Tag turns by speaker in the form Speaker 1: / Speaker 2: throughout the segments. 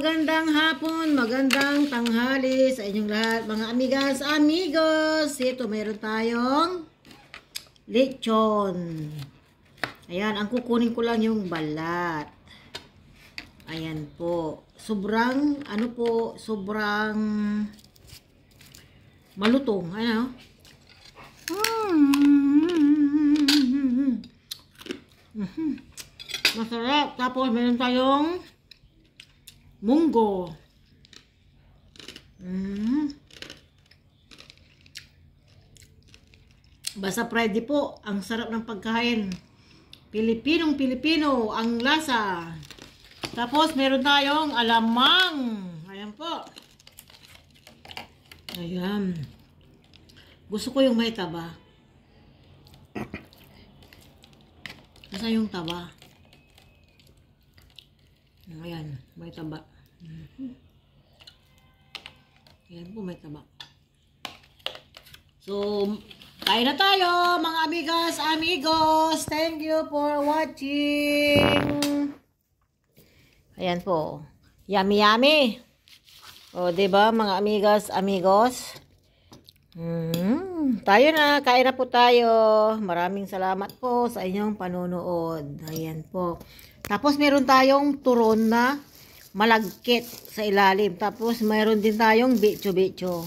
Speaker 1: magandang hapon, magandang tanghali sa inyong lahat, mga amigas, amigos. Ito, mayroon tayong lechon. Ayan, ang kukunin ko lang yung balat. Ayan po. Sobrang, sobrang malutong. Ayan, masarap. Tapos, mayroon tayong munggo. Basta pwede po. Ang sarap ng pagkain. Pilipinong-Pilipino ang lasa. Tapos meron tayong alamang. Ayan po. Ayan. Gusto ko yung may taba. Nasaan yung taba? Ayan, may taba. Ayan po, may taba. So, kain na tayo, mga amigas, amigos. Thank you for watching. Ayan po. Yummy, yummy. O, diba, mga amigas, amigos? Tayo na, kain na po tayo. Maraming salamat po sa inyong panonood. Ayan po. Tapos, meron tayong turon na malagkit sa ilalim. Tapos, mayroon din tayong bicho-bicho.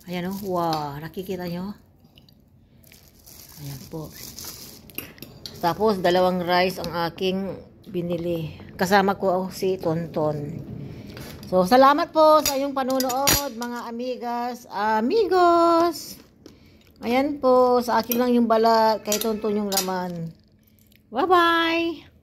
Speaker 1: Ayan o. Wow. Nakikita nyo? Ayan po. Tapos, dalawang rice ang aking binili. Kasama ko si Tonton. So, salamat po sa inyong panonood, mga amigas, amigos. Ayan po. Sa akin lang yung balat. Kay Tonton yung laman. Bye-bye.